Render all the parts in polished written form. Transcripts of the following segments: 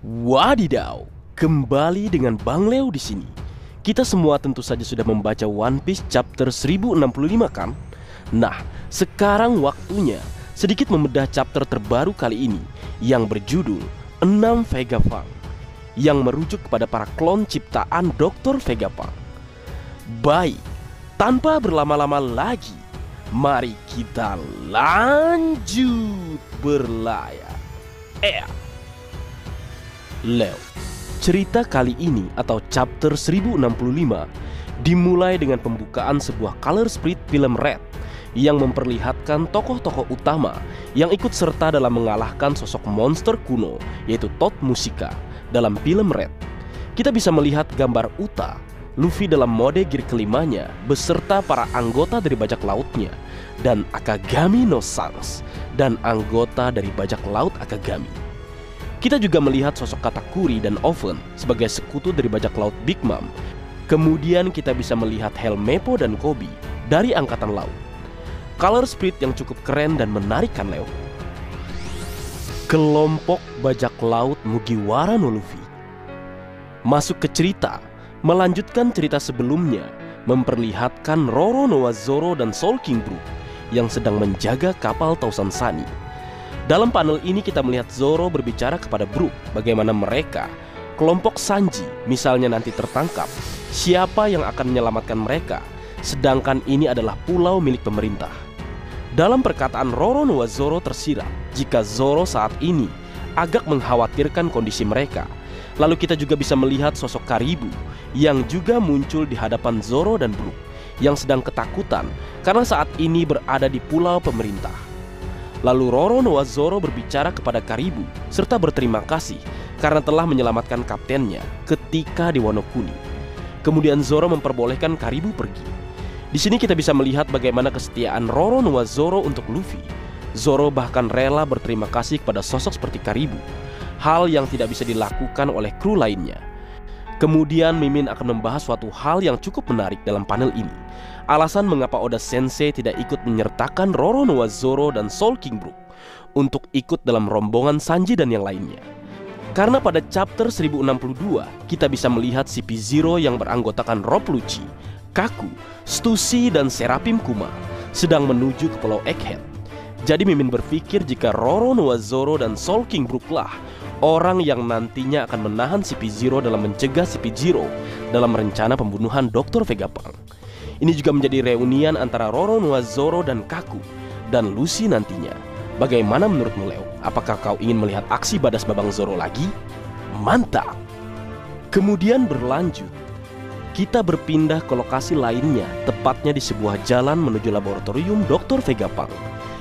Wadidaw, kembali dengan Bang Leo di sini. Kita semua tentu saja sudah membaca One Piece chapter 1065 kan? Nah, sekarang waktunya sedikit membedah chapter terbaru kali ini yang berjudul 6 Vegapunk, yang merujuk kepada para klon ciptaan Dr. Vegapunk. Baik, tanpa berlama-lama lagi, mari kita lanjut berlayar. Leo, cerita kali ini atau chapter 1065 dimulai dengan pembukaan sebuah color split film Red yang memperlihatkan tokoh-tokoh utama yang ikut serta dalam mengalahkan sosok monster kuno yaitu Toad Musica dalam film Red. Kita bisa melihat gambar Uta, Luffy dalam mode gear kelimanya beserta para anggota dari bajak lautnya, dan Akagami no Sans dan anggota dari bajak laut Akagami. Kita juga melihat sosok Katakuri dan Oven sebagai sekutu dari bajak laut Big Mom. Kemudian kita bisa melihat Helmeppo dan Koby dari angkatan laut. Color split yang cukup keren dan menarik kan Leo? Kelompok bajak laut Mugiwara no Luffy masuk ke cerita, melanjutkan cerita sebelumnya, memperlihatkan Roronoa Zoro dan Soul King Brook yang sedang menjaga kapal Tausan Sunny. Dalam panel ini kita melihat Zoro berbicara kepada Brook bagaimana mereka, kelompok Sanji misalnya nanti tertangkap, siapa yang akan menyelamatkan mereka, sedangkan ini adalah pulau milik pemerintah. Dalam perkataan Roronoa Zoro tersirat jika Zoro saat ini agak mengkhawatirkan kondisi mereka. Lalu kita juga bisa melihat sosok Karibu yang juga muncul di hadapan Zoro dan Brook yang sedang ketakutan karena saat ini berada di pulau pemerintah. Lalu Roronoa Zoro berbicara kepada Karibu serta berterima kasih karena telah menyelamatkan kaptennya ketika di Wano Kuni. Kemudian Zoro memperbolehkan Karibu pergi. Di sini kita bisa melihat bagaimana kesetiaan Roronoa Zoro untuk Luffy. Zoro bahkan rela berterima kasih kepada sosok seperti Karibu, hal yang tidak bisa dilakukan oleh kru lainnya. Kemudian Mimin akan membahas suatu hal yang cukup menarik dalam panel ini. Alasan mengapa Oda Sensei tidak ikut menyertakan Roronoa Zoro dan Soul King Brook untuk ikut dalam rombongan Sanji dan yang lainnya. Karena pada chapter 1062 kita bisa melihat CP0 yang beranggotakan Rob Lucci, Kaku, Stussy dan Serapim Kuma sedang menuju ke Pulau Egghead. Jadi Mimin berpikir jika Roronoa Zoro dan Soul King Brook lah orang yang nantinya akan menahan CP0 dalam mencegah CP0 dalam rencana pembunuhan Dr. Vegapunk. Ini juga menjadi reunian antara Roronoa Zoro dan Kaku dan Lucy nantinya. Bagaimana menurutmu Leo? Apakah kau ingin melihat aksi badas Babang Zoro lagi? Mantap! Kemudian berlanjut, kita berpindah ke lokasi lainnya, tepatnya di sebuah jalan menuju laboratorium Dr. Vegapunk.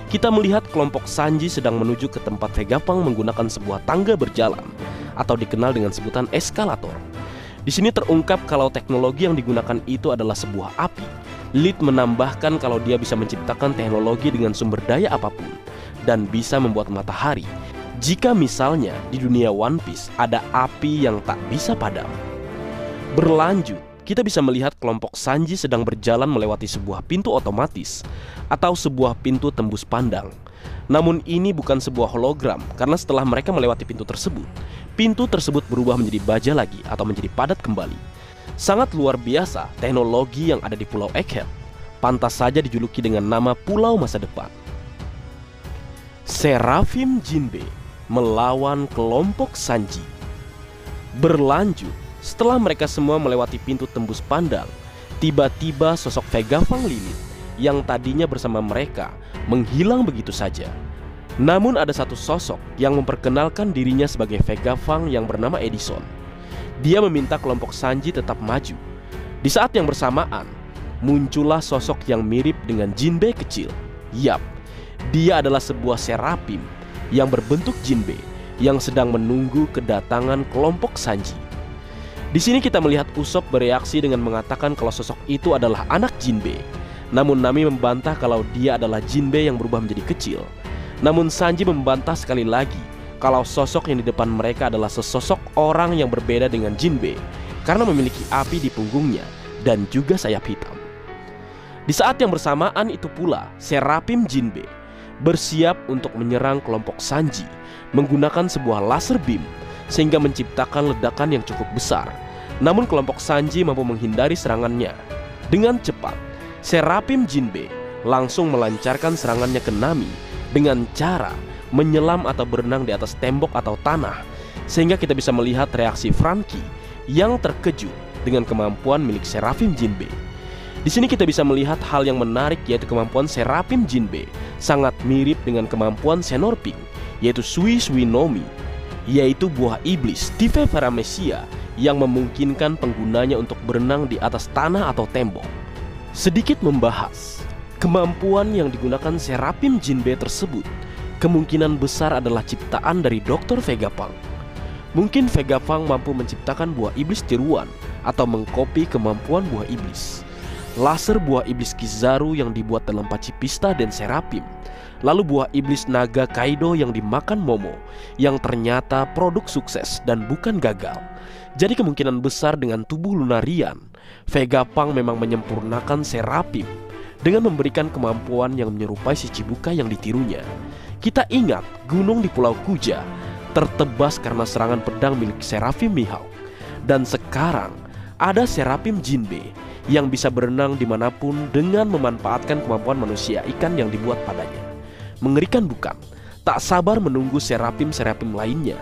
Kita melihat kelompok Sanji sedang menuju ke tempat Vegapunk menggunakan sebuah tangga berjalan atau dikenal dengan sebutan eskalator. Di sini terungkap kalau teknologi yang digunakan itu adalah sebuah api. Lead menambahkan kalau dia bisa menciptakan teknologi dengan sumber daya apapun dan bisa membuat matahari jika misalnya di dunia One Piece ada api yang tak bisa padam. Berlanjut, kita bisa melihat kelompok Sanji sedang berjalan melewati sebuah pintu otomatis atau sebuah pintu tembus pandang. Namun ini bukan sebuah hologram karena setelah mereka melewati pintu tersebut berubah menjadi baja lagi atau menjadi padat kembali. Sangat luar biasa teknologi yang ada di Pulau Egghead. Pantas saja dijuluki dengan nama Pulau Masa Depan. Seraphim Jinbe melawan kelompok Sanji. Berlanjut, setelah mereka semua melewati pintu tembus pandang, tiba-tiba sosok Vegapunk Lilith yang tadinya bersama mereka menghilang begitu saja. Namun ada satu sosok yang memperkenalkan dirinya sebagai Vegapunk yang bernama Edison. Dia meminta kelompok Sanji tetap maju. Di saat yang bersamaan, muncullah sosok yang mirip dengan Jinbe kecil. Yap, dia adalah sebuah Seraphim yang berbentuk Jinbe yang sedang menunggu kedatangan kelompok Sanji. Di sini kita melihat Usopp bereaksi dengan mengatakan kalau sosok itu adalah anak Jinbe. Namun Nami membantah kalau dia adalah Jinbe yang berubah menjadi kecil. Namun Sanji membantah sekali lagi kalau sosok yang di depan mereka adalah sesosok orang yang berbeda dengan Jinbe karena memiliki api di punggungnya dan juga sayap hitam. Di saat yang bersamaan itu pula Seraphim Jinbe bersiap untuk menyerang kelompok Sanji menggunakan sebuah laser beam sehingga menciptakan ledakan yang cukup besar. Namun kelompok Sanji mampu menghindari serangannya. Dengan cepat, Seraphim Jinbe langsung melancarkan serangannya ke Nami dengan cara menyelam atau berenang di atas tembok atau tanah, sehingga kita bisa melihat reaksi Franky yang terkejut dengan kemampuan milik Seraphim Jinbe. Di sini kita bisa melihat hal yang menarik, yaitu kemampuan Seraphim Jinbe sangat mirip dengan kemampuan Senorping, yaitu Sui Sui Nomi, yaitu buah iblis Tive Paramecia yang memungkinkan penggunanya untuk berenang di atas tanah atau tembok. Sedikit membahas kemampuan yang digunakan Seraphim Jinbe tersebut, kemungkinan besar adalah ciptaan dari Dr. Vegapunk. Mungkin Vegapunk mampu menciptakan buah iblis tiruan atau mengkopi kemampuan buah iblis. Laser buah iblis Kizaru yang dibuat dalam Pacifista dan Seraphim, lalu buah iblis naga Kaido yang dimakan Momo, yang ternyata produk sukses dan bukan gagal. Jadi kemungkinan besar dengan tubuh Lunarian, Vegapunk memang menyempurnakan Seraphim dengan memberikan kemampuan yang menyerupai Shichibukai yang ditirunya. Kita ingat gunung di Pulau Kuja tertebas karena serangan pedang milik Seraphim Mihawk. Dan sekarang ada Seraphim Jinbe yang bisa berenang dimanapun dengan memanfaatkan kemampuan manusia ikan yang dibuat padanya. Mengerikan bukan? Tak sabar menunggu Seraphim-Seraphim lainnya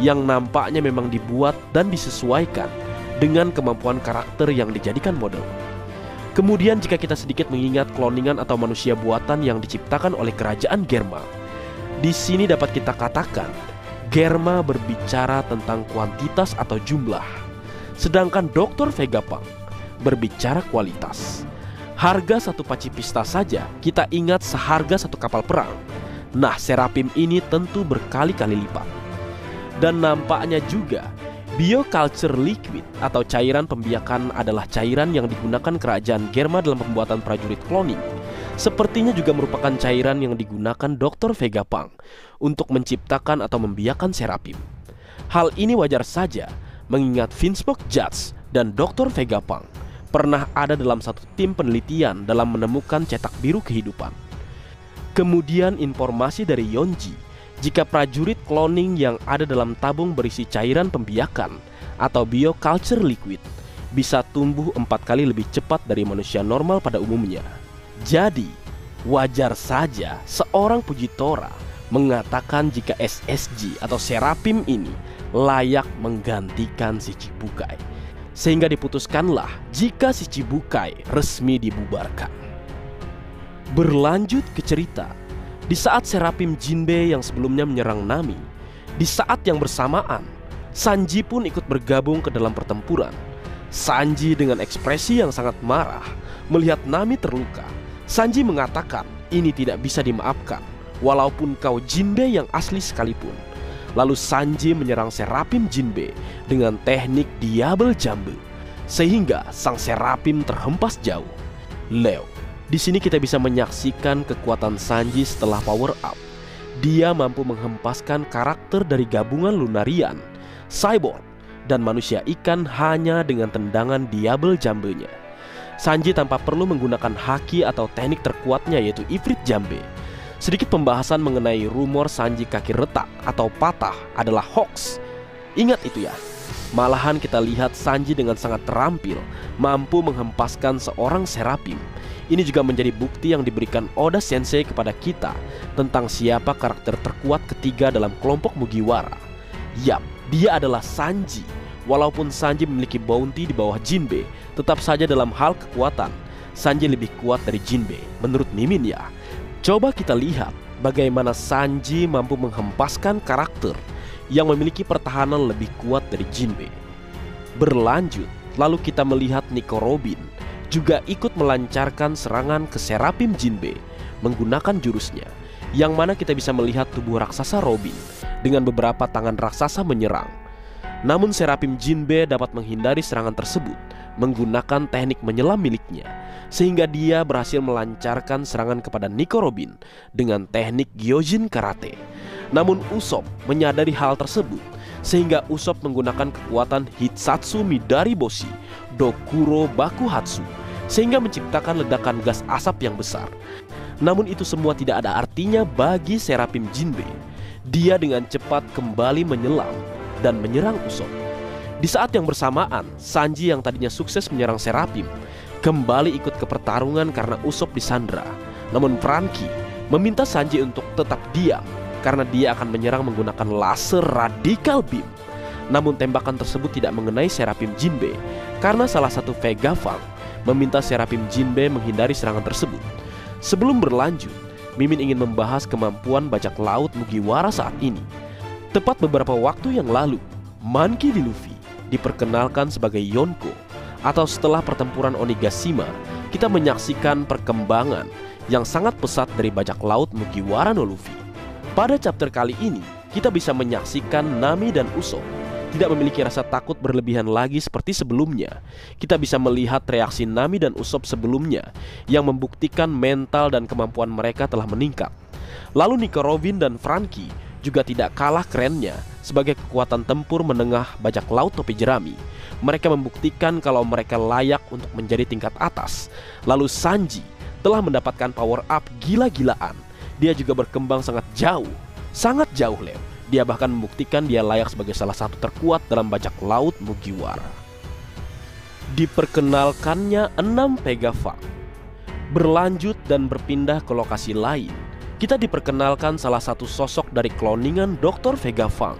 yang nampaknya memang dibuat dan disesuaikan dengan kemampuan karakter yang dijadikan model. Kemudian jika kita sedikit mengingat kloningan atau manusia buatan yang diciptakan oleh kerajaan Germa, di sini dapat kita katakan Germa berbicara tentang kuantitas atau jumlah, sedangkan Dr. Vegapunk berbicara kualitas. Harga satu Pacifista saja kita ingat seharga satu kapal perang. Nah, Seraphim ini tentu berkali-kali lipat. Dan nampaknya juga Bioculture Liquid atau cairan pembiakan adalah cairan yang digunakan kerajaan Germa dalam pembuatan prajurit cloning. Sepertinya juga merupakan cairan yang digunakan Dr. Vegapunk untuk menciptakan atau membiakan Seraphim. Hal ini wajar saja mengingat Vinsmoke Judge dan Dr. Vegapunk pernah ada dalam satu tim penelitian dalam menemukan cetak biru kehidupan. Kemudian informasi dari Yonji jika prajurit cloning yang ada dalam tabung berisi cairan pembiakan atau bioculture liquid bisa tumbuh 4 kali lebih cepat dari manusia normal pada umumnya. Jadi wajar saja seorang Fujitora mengatakan jika SSG atau Seraphim ini layak menggantikan Shichibukai, sehingga diputuskanlah jika Shichibukai resmi dibubarkan. Berlanjut ke cerita, di saat Seraphim Jinbe yang sebelumnya menyerang Nami, di saat yang bersamaan Sanji pun ikut bergabung ke dalam pertempuran. Sanji dengan ekspresi yang sangat marah melihat Nami terluka. Sanji mengatakan ini tidak bisa dimaafkan walaupun kau Jinbe yang asli sekalipun. Lalu Sanji menyerang Seraphim Jinbe dengan teknik Diable Jambe, sehingga sang Seraphim terhempas jauh. Leo, di sini kita bisa menyaksikan kekuatan Sanji setelah power up. Dia mampu menghempaskan karakter dari gabungan Lunarian, Cyborg, dan manusia ikan hanya dengan tendangan Diable Jambe-nya. Sanji tanpa perlu menggunakan haki atau teknik terkuatnya yaitu Ifrit Jambe. Sedikit pembahasan mengenai rumor Sanji kaki retak atau patah adalah hoax. Ingat itu ya. Malahan kita lihat Sanji dengan sangat terampil mampu menghempaskan seorang Seraphim. Ini juga menjadi bukti yang diberikan Oda Sensei kepada kita tentang siapa karakter terkuat ketiga dalam kelompok Mugiwara. Yap, dia adalah Sanji. Walaupun Sanji memiliki bounty di bawah Jinbe, tetap saja dalam hal kekuatan Sanji lebih kuat dari Jinbe menurut Mimin ya. Coba kita lihat bagaimana Sanji mampu menghempaskan karakter yang memiliki pertahanan lebih kuat dari Jinbe. Berlanjut, lalu kita melihat Nico Robin juga ikut melancarkan serangan ke Seraphim Jinbe menggunakan jurusnya, yang mana kita bisa melihat tubuh raksasa Robin dengan beberapa tangan raksasa menyerang. Namun Seraphim Jinbe dapat menghindari serangan tersebut menggunakan teknik menyelam miliknya, sehingga dia berhasil melancarkan serangan kepada Nico Robin dengan teknik Gyojin Karate. Namun Usopp menyadari hal tersebut, sehingga Usopp menggunakan kekuatan Hitsatsu Midari Boshi Dokuro Bakuhatsu, sehingga menciptakan ledakan gas asap yang besar. Namun itu semua tidak ada artinya bagi Seraphim Jinbe. Dia dengan cepat kembali menyelam dan menyerang Usopp. Di saat yang bersamaan, Sanji yang tadinya sukses menyerang Serapim kembali ikut ke pertarungan karena Usopp disandra. Namun Franky meminta Sanji untuk tetap diam karena dia akan menyerang menggunakan laser Radical Beam. Namun tembakan tersebut tidak mengenai Serapim Jinbe karena salah satu Vega Fang meminta Serapim Jinbe menghindari serangan tersebut. Sebelum berlanjut, Mimin ingin membahas kemampuan bajak laut Mugiwara saat ini. Tepat beberapa waktu yang lalu, Monkey D. Luffy diperkenalkan sebagai Yonko, atau setelah pertempuran Onigashima, kita menyaksikan perkembangan yang sangat pesat dari bajak laut Mugiwara no Luffy. Pada chapter kali ini, kita bisa menyaksikan Nami dan Usopp tidak memiliki rasa takut berlebihan lagi seperti sebelumnya. Kita bisa melihat reaksi Nami dan Usopp sebelumnya yang membuktikan mental dan kemampuan mereka telah meningkat. Lalu Nico Robin dan Franky juga tidak kalah kerennya sebagai kekuatan tempur menengah bajak laut topi jerami. Mereka membuktikan kalau mereka layak untuk menjadi tingkat atas. Lalu Sanji telah mendapatkan power up gila-gilaan. Dia juga berkembang sangat jauh Leo. Dia bahkan membuktikan dia layak sebagai salah satu terkuat dalam bajak laut Mugiwara. Diperkenalkannya 6 Vega Fang. Berlanjut dan berpindah ke lokasi lain, kita diperkenalkan salah satu sosok dari kloningan Dr. Vega Fang,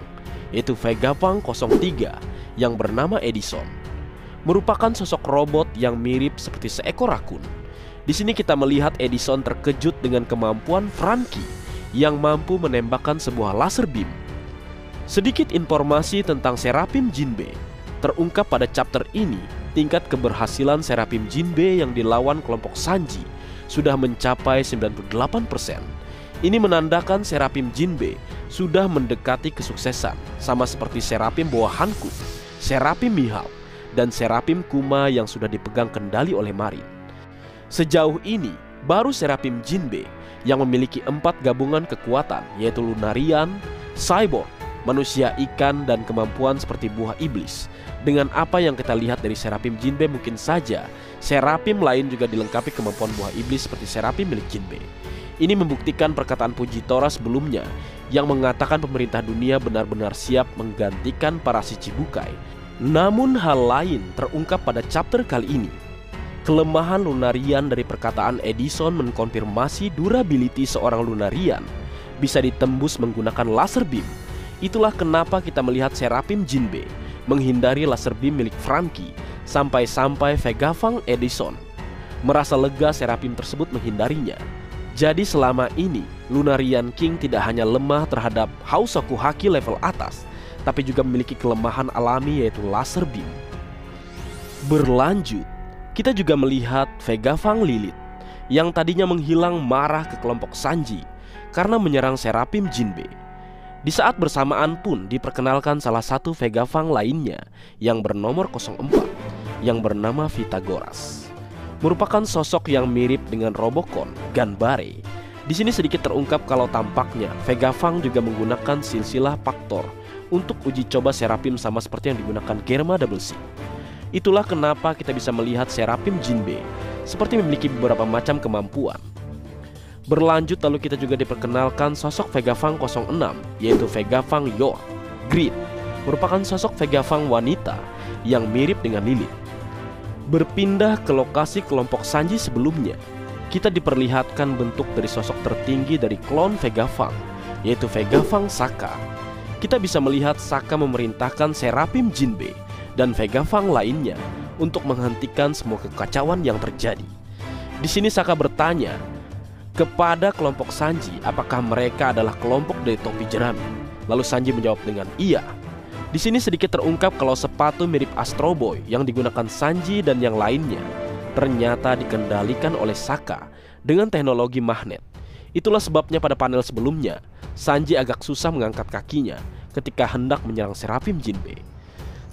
yaitu Vega Fang 03 yang bernama Edison. Merupakan sosok robot yang mirip seperti seekor rakun. Di sini kita melihat Edison terkejut dengan kemampuan Franky yang mampu menembakkan sebuah laser beam. Sedikit informasi tentang Serapim Jinbe terungkap pada chapter ini. Tingkat keberhasilan Serapim Jinbe yang dilawan kelompok Sanji sudah mencapai 98%. Ini menandakan Serapim Jinbe sudah mendekati kesuksesan, sama seperti Serapim Boa Hancock, Serapim Mihawk, dan Serapim Kuma yang sudah dipegang kendali oleh Marin. Sejauh ini baru Serapim Jinbe yang memiliki 4 gabungan kekuatan, yaitu Lunarian, Cyborg, manusia ikan, dan kemampuan seperti buah iblis. Dengan apa yang kita lihat dari Serapim Jinbe, mungkin saja Serapim lain juga dilengkapi kemampuan buah iblis seperti Serapim milik Jinbe. Ini membuktikan perkataan Fujitora sebelumnya yang mengatakan pemerintah dunia benar-benar siap menggantikan para Shichibukai. Namun hal lain terungkap pada chapter kali ini. Kelemahan Lunarian dari perkataan Edison mengkonfirmasi durability seorang Lunarian bisa ditembus menggunakan laser beam. Itulah kenapa kita melihat Serapim Jinbe menghindari laser beam milik Franky sampai-sampai Vega Fang Edison merasa lega Serapim tersebut menghindarinya. Jadi selama ini Lunarian King tidak hanya lemah terhadap Hausoku Haki level atas, tapi juga memiliki kelemahan alami yaitu laser beam. Berlanjut, kita juga melihat Vega Fang Lilith yang tadinya menghilang marah ke kelompok Sanji karena menyerang Serapim Jinbe. Di saat bersamaan pun diperkenalkan salah satu Vega Fang lainnya yang bernomor 04 yang bernama Pythagoras. Merupakan sosok yang mirip dengan Robocon, Ganbare. Di sini sedikit terungkap kalau tampaknya Vega Fang juga menggunakan silsilah Paktor untuk uji coba Serapim sama seperti yang digunakan Germa Double C. Itulah kenapa kita bisa melihat Serapim Jinbe seperti memiliki beberapa macam kemampuan. Berlanjut lalu kita juga diperkenalkan sosok Vega Fang 06 yaitu Vega Fang York Grid. Merupakan sosok Vega Fang wanita yang mirip dengan Lilith. Berpindah ke lokasi kelompok Sanji sebelumnya, kita diperlihatkan bentuk dari sosok tertinggi dari klon Vega Fang yaitu Vega Fang Saka. Kita bisa melihat Saka memerintahkan Serapim Jinbe dan Vega Fang lainnya untuk menghentikan semua kekacauan yang terjadi. Di sini Saka bertanya kepada kelompok Sanji apakah mereka adalah kelompok dari topi jerami. Lalu Sanji menjawab dengan iya. Di sini sedikit terungkap kalau sepatu mirip Astro Boy yang digunakan Sanji dan yang lainnya ternyata dikendalikan oleh Saka dengan teknologi magnet. Itulah sebabnya pada panel sebelumnya Sanji agak susah mengangkat kakinya ketika hendak menyerang Serapim Jinbe.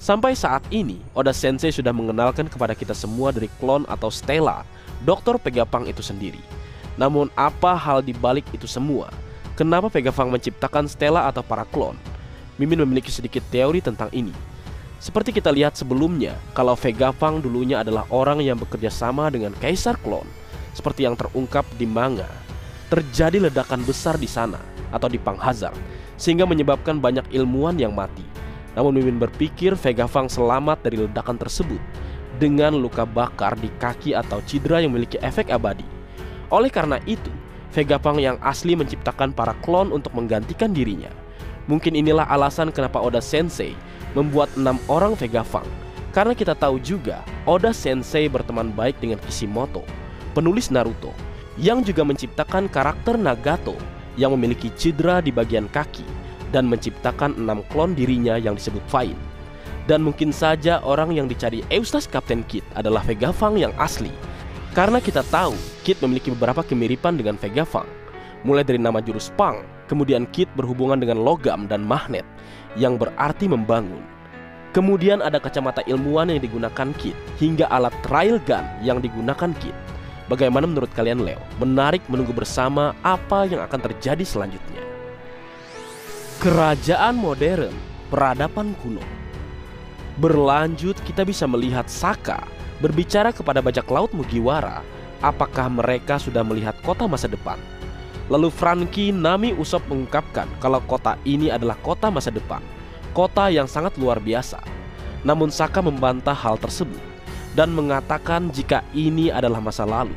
Sampai saat ini, Oda Sensei sudah mengenalkan kepada kita semua dari klon atau Stella, Dr. Vega Fang itu sendiri. Namun apa hal di balik itu semua? Kenapa Vega Fang menciptakan Stella atau para klon? Mimin memiliki sedikit teori tentang ini. Seperti kita lihat sebelumnya, kalau Vega Fang dulunya adalah orang yang bekerja sama dengan Kaisar Klon, seperti yang terungkap di manga. Terjadi ledakan besar di sana atau di Panghazard, sehingga menyebabkan banyak ilmuwan yang mati. Namun Mimin berpikir Vegapunk selamat dari ledakan tersebut dengan luka bakar di kaki atau cedera yang memiliki efek abadi. Oleh karena itu, Vegapunk yang asli menciptakan para klon untuk menggantikan dirinya. Mungkin inilah alasan kenapa Oda Sensei membuat 6 orang Vegapunk. Karena kita tahu juga Oda Sensei berteman baik dengan Kishimoto, penulis Naruto, yang juga menciptakan karakter Nagato yang memiliki cedera di bagian kaki dan menciptakan 6 klon dirinya yang disebut Vine. Dan mungkin saja orang yang dicari Eustace Captain Kid adalah Vegapunk yang asli. Karena kita tahu Kid memiliki beberapa kemiripan dengan Vegapunk, mulai dari nama jurus Punk, kemudian Kid berhubungan dengan logam dan magnet yang berarti membangun. Kemudian ada kacamata ilmuwan yang digunakan Kid, hingga alat railgun yang digunakan Kid. Bagaimana menurut kalian, Leo? Menarik menunggu bersama apa yang akan terjadi selanjutnya. Kerajaan modern, peradaban kuno. Berlanjut, kita bisa melihat Sokka berbicara kepada bajak laut Mugiwara apakah mereka sudah melihat kota masa depan. Lalu Franky, Nami, Usopp mengungkapkan kalau kota ini adalah kota masa depan, kota yang sangat luar biasa. Namun Sokka membantah hal tersebut dan mengatakan jika ini adalah masa lalu.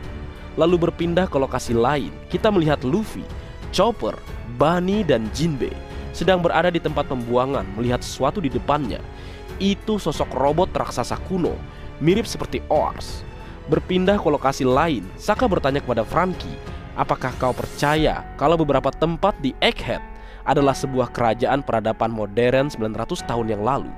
Lalu berpindah ke lokasi lain, kita melihat Luffy, Chopper, Buggy, dan Jinbe sedang berada di tempat pembuangan melihat sesuatu di depannya. Itu sosok robot raksasa kuno, mirip seperti Oars. Berpindah ke lokasi lain, Sokka bertanya kepada Franky, apakah kau percaya kalau beberapa tempat di Egghead adalah sebuah kerajaan peradaban modern 900 tahun yang lalu?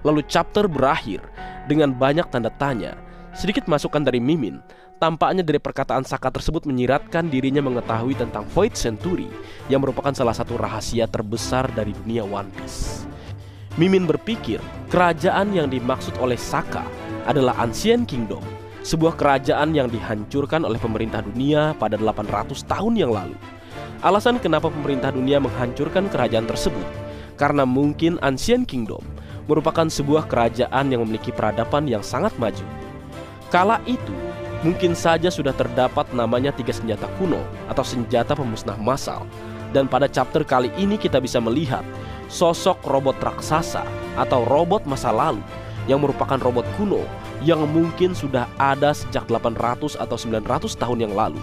Lalu chapter berakhir dengan banyak tanda tanya. Sedikit masukan dari Mimin. Tampaknya dari perkataan Sokka tersebut menyiratkan dirinya mengetahui tentang Void Century yang merupakan salah satu rahasia terbesar dari dunia One Piece. Mimin berpikir kerajaan yang dimaksud oleh Sokka adalah Ancient Kingdom, sebuah kerajaan yang dihancurkan oleh pemerintah dunia pada 800 tahun yang lalu. Alasan kenapa pemerintah dunia menghancurkan kerajaan tersebut karena mungkin Ancient Kingdom merupakan sebuah kerajaan yang memiliki peradaban yang sangat maju. Kala itu mungkin saja sudah terdapat namanya 3 senjata kuno atau senjata pemusnah massal. Dan pada chapter kali ini kita bisa melihat sosok robot raksasa atau robot masa lalu yang merupakan robot kuno yang mungkin sudah ada sejak 800 atau 900 tahun yang lalu.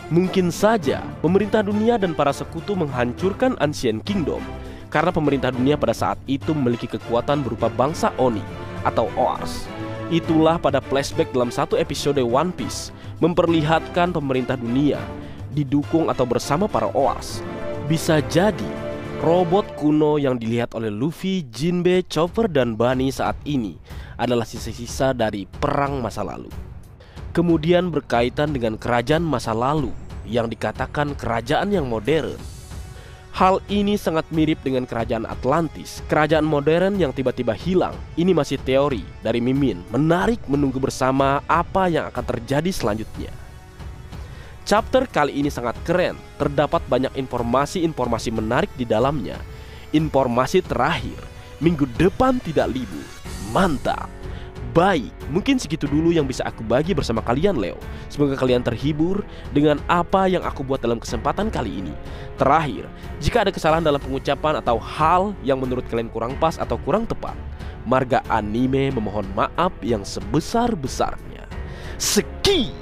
Mungkin saja pemerintah dunia dan para sekutu menghancurkan Ancient Kingdom karena pemerintah dunia pada saat itu memiliki kekuatan berupa bangsa Oni atau Oars. Itulah pada flashback dalam satu episode One Piece memperlihatkan pemerintah dunia didukung atau bersama para Oars. Bisa jadi robot kuno yang dilihat oleh Luffy, Jinbe, Chopper, dan Buggy saat ini adalah sisa-sisa dari perang masa lalu. Kemudian berkaitan dengan kerajaan masa lalu yang dikatakan kerajaan yang modern. Hal ini sangat mirip dengan kerajaan Atlantis, kerajaan modern yang tiba-tiba hilang. Ini masih teori dari Mimin. Menarik menunggu bersama apa yang akan terjadi selanjutnya. Chapter kali ini sangat keren. Terdapat banyak informasi-informasi menarik di dalamnya. Informasi terakhir, minggu depan tidak libur. Mantap. Baik, mungkin segitu dulu yang bisa aku bagi bersama kalian, Leo. Semoga kalian terhibur dengan apa yang aku buat dalam kesempatan kali ini. Terakhir, jika ada kesalahan dalam pengucapan atau hal yang menurut kalian kurang pas atau kurang tepat, Marga Anime memohon maaf yang sebesar-besarnya. Sekian.